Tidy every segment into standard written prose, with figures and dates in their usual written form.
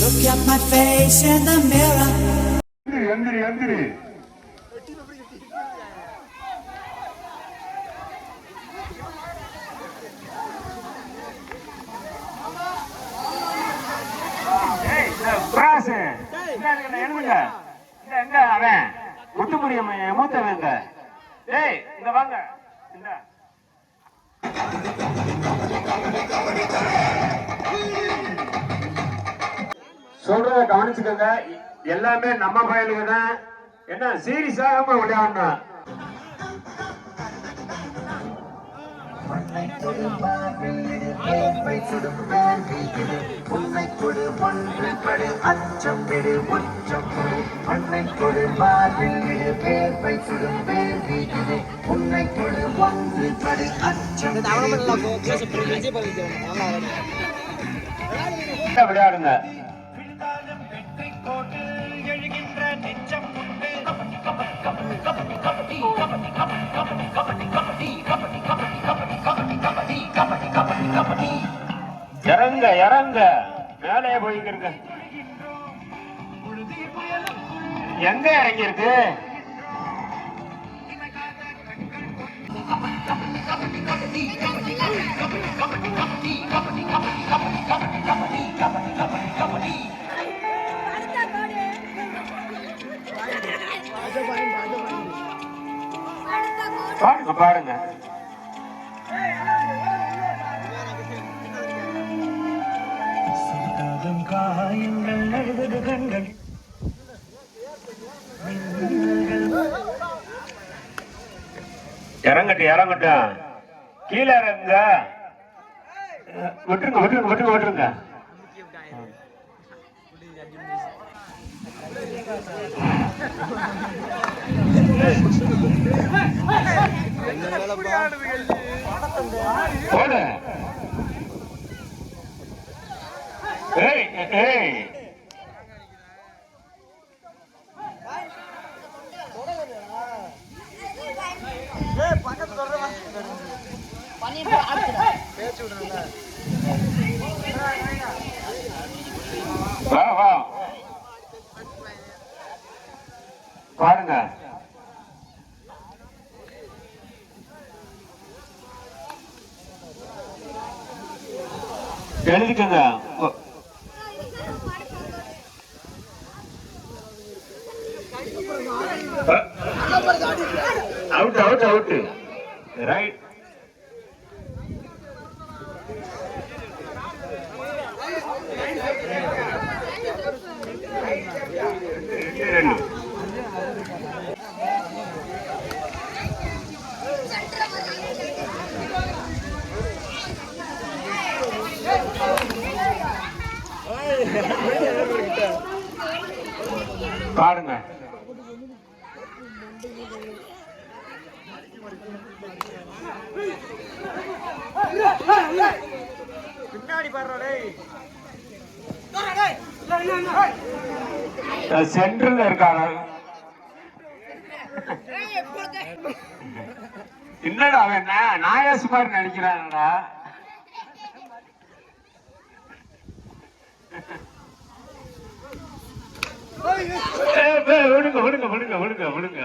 Look at my face in the mirror. எந்திரி எழுதுங்க. எங்க அவன் முத்துக்குரிய மூத்தவன் எங்க? டேய் இங்க வாங்க. சொல்றத கவனிச்சுக்கோங்க. எல்லாமே நம்ம பயலுக்கு தான். என்ன சீரியஸாக விளையாடணும். விளையாடுங்க. இறங்க இறங்க மேலே போய்க்கிருங்க. எங்க இறங்கி இருக்கு? பாருங்க பாருங்க. இறங்கட்டும் இறங்கட்டும். கீழே இறங்க. விட்டுருங்க விட்டுருங்க விட்டுருங்க விட்டுருங்க. ஏய் ஏய் வா வா பாருங்க. எழுதிக்கங்க. Out out out. ரைட். பாருங்க. பின்னாடி பாருடா. சென்டர்ல இருக்காங்க. என்னடா அவன் நாயாசு மாதிரி நடிக்கிறான்டா. விடுங்க விடுங்க விடுங்க விடுங்க விடுங்க.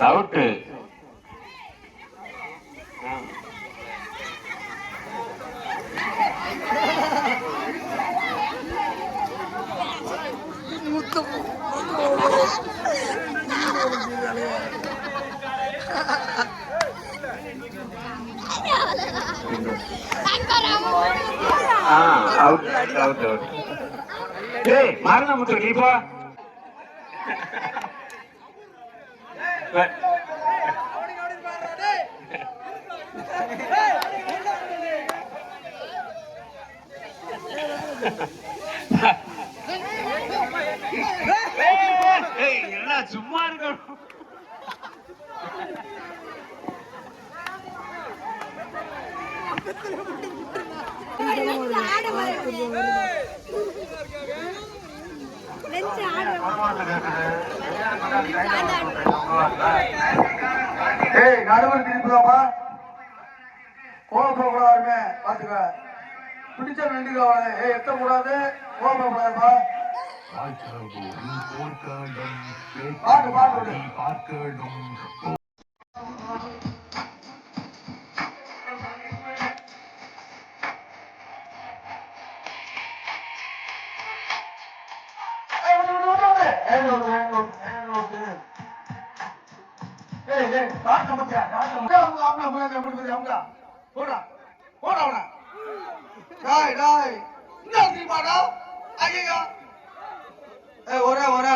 அவுட்டு. மாரணமுத்து நீ போ. எல்லாம் சும்மா இருக்கணும். ஆடு ஏய் நடுவர் திருப்பிதாப்பா கோவப்படக்கூடாதுமே பாத்துக்க பிடிச்ச நன்றி ஏய் எத்தக்கூடாது கோவப்படக்கூடாதுப்பா பாட்டு பாட்டு பார்க்கணும்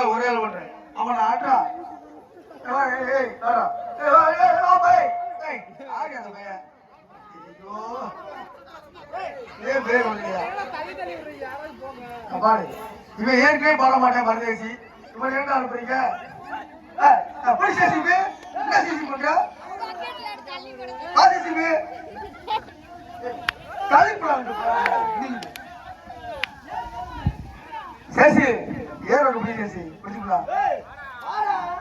ஒரே பண்றேன் அவனை ஆட்டா இவன் ஏற்கனவே பாட மாட்டேன் பரதேசி இவன் என்ன அனுப்புறீங்க பண்ற சேசி ஏரோடு புடி சேசி பிடிச்சுக்கலாம்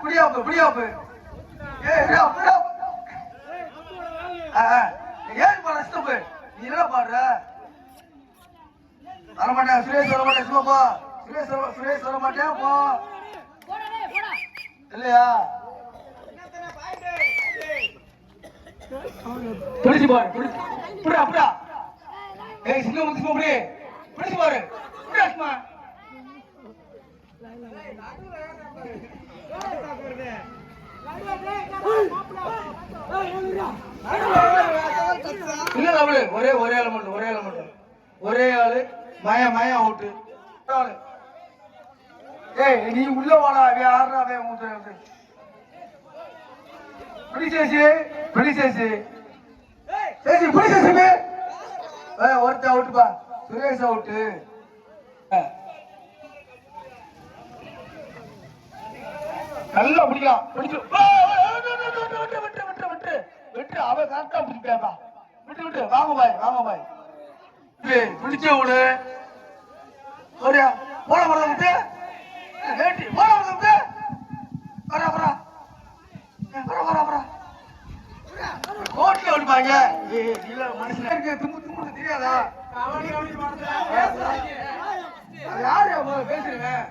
புடியாப்பு புடியாப்பு ஏன் பாட ஸ்டோப்பு நீ என்ன பாடுற வர மாட்டேன் சுரேஷ் வர மாட்டேன் சும்மாப்பா சுரேஷ் வர மாட்டேன் போ இல்லையா பிடிச்சு பாரு புடா புடா ஏய் சிங்க முத்து போடு பிடிச்சு பாரு புடாஸ்மா இல்ல அவளு ஒரே ஆளு மட்டும் ஒரே ஆளு மயா அவுட்டு ஏய் நீ உள்ள வாடா யாரா வே மூத்து பிடிச்சேசி ஒருத்த அவுட்டுப்பா சுரேஷ் அவுட்டு நல்லா பிடிக்கலாம் பிடிச்சு விட்டு அவ கரெக்டா பிடிப்பா விட்டு வாங்க பாய் பிடிச்ச விடு போட விட்டு வேட்டி போட விட்டு வரா கோட்ல ஓடுவாங்க மனுஷனுக்கு தும்பு தெரியாதா யாரு பேசுறீங்க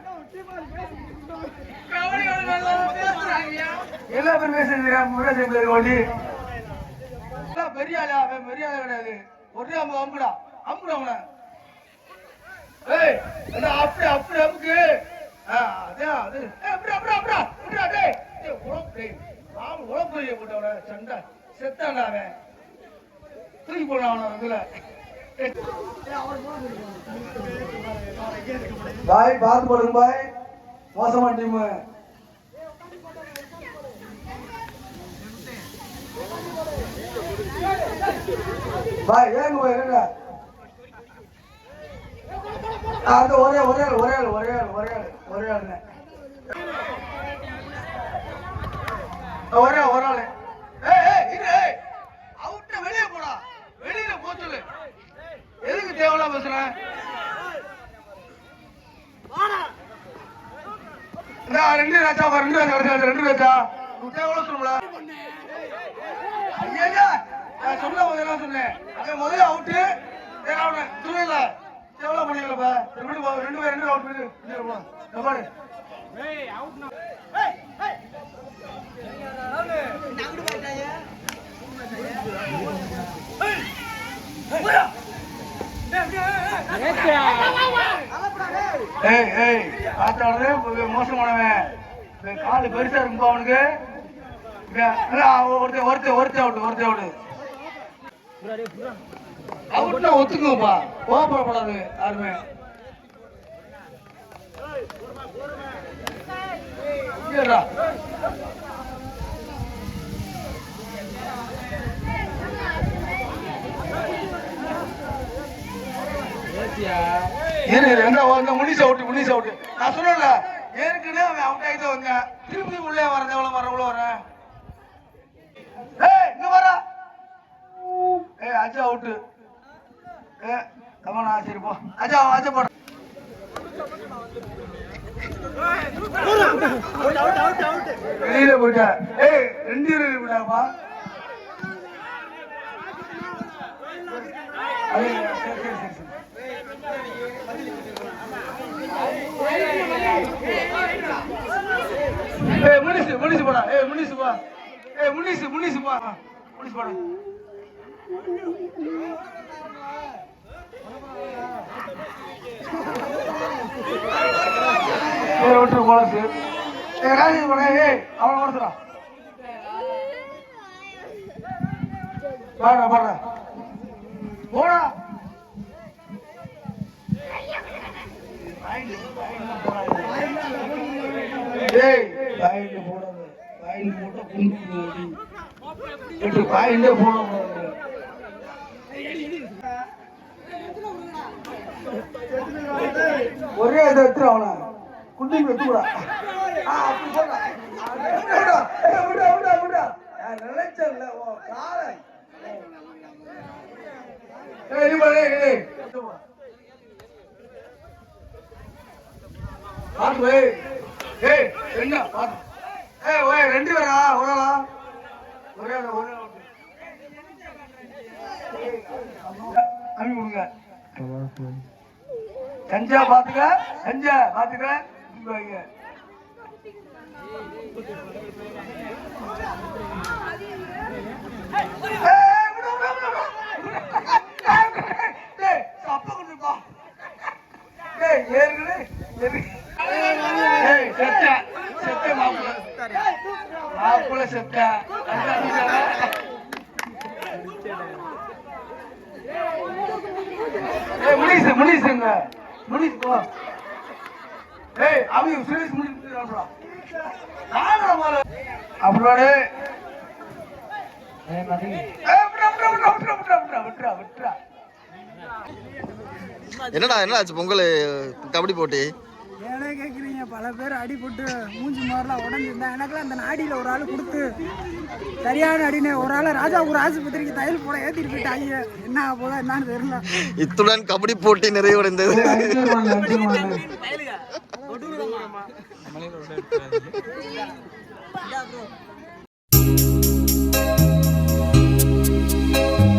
எல்லா பேரும் பேசுறீங்க ஓடி பெரிய ஆளா பெரிய ஆளா கிடையாது ஒரே அமுடா அவன அப்படி அமுக்கு அது உழப்பு போட்டவன சண்டை செத்தான அவன் தூக்கி போடுறான் இதுல பாய் பார்த்து போடுங்க பாய் மோசமான டீம் பாய் ஏங்க பாய் என்னடா அது ஒரே ஆளு அவுட்ட வெளியே போடா வெளியில போ சொல்லு எதுக்கு தேவையில்லாம் பேசுறேன் ரெண்டு ராஜா தேவையில்ல சொல்லுங்களா நான் சொன்னேன் முதல்ல அவுட்டு துணையில தேவையில்ல பண்ணிக்கலப்பா ரெண்டு பேர் அவுட் பாரு மோசமானவன் காலு பெருசா இருக்குப்பா அவனுக்கு அவுட்னா ஒத்துக்குப்பா கோபப்படக்கூடாது யாருமே முனிஸ் அவுட் நான் சொன்னல ஏற்கனவே அவன் அவுட் ஆகிட்டு வந்தேன் திருப்பி உள்ளே வரேன் எவ்வளவு வரேன் இங்க வர அஜா அவுட்டு கமனா சரி போ அஜா போட வெளியில போயிட்டா. ஏய் 2 பேரும் விடாப்பா. முனிசு போடா. முனிசு போ. முனிசு போ. முனிசு போடா. விட்டு போலசு. ராஜி போட. அவனை கொடுத்துடா. பாடுறா பாடுறா போடா. பாயிண்ட் போடாது. பாயிண்ட் போட்டா குண்டு பாயிண்டே போட ஒரே இதை எடுத்து அவனை குண்டு எடுத்துடா. அப்படி போடா. நினைச்சல காலை என்ன பாத்து 2 பேரா ஒரேலா ஒரே அமி கொடுங்க. செஞ்சா பாத்துக்க மாப்பிள்ள செத்த முனிசுங்க முனிஸ் போ. அவங்க சுரேஷ் முடிச்சு அப்படியே என்னடா ஆச்சு பொங்கல் கபடி போட்டி? ஏனே கேட்குறீங்க, பல பேர் அடிபட்டு மூஞ்சி மாதிரிலாம் உடஞ்சிருந்தா எனக்குலாம் அந்த நாடியில் ஒரு ஆள் கொடுத்து சரியான அடினே ஒரு ஆள் ராஜா ஒரு ஆஸ்பத்திரிக்கு தையல் போட ஏற்றிட்டு போயிட்டாங்க. என்ன ஆக போதா என்னன்னு தெரியல. இத்துடன் கபடி போட்டி நிறைவடைந்தது.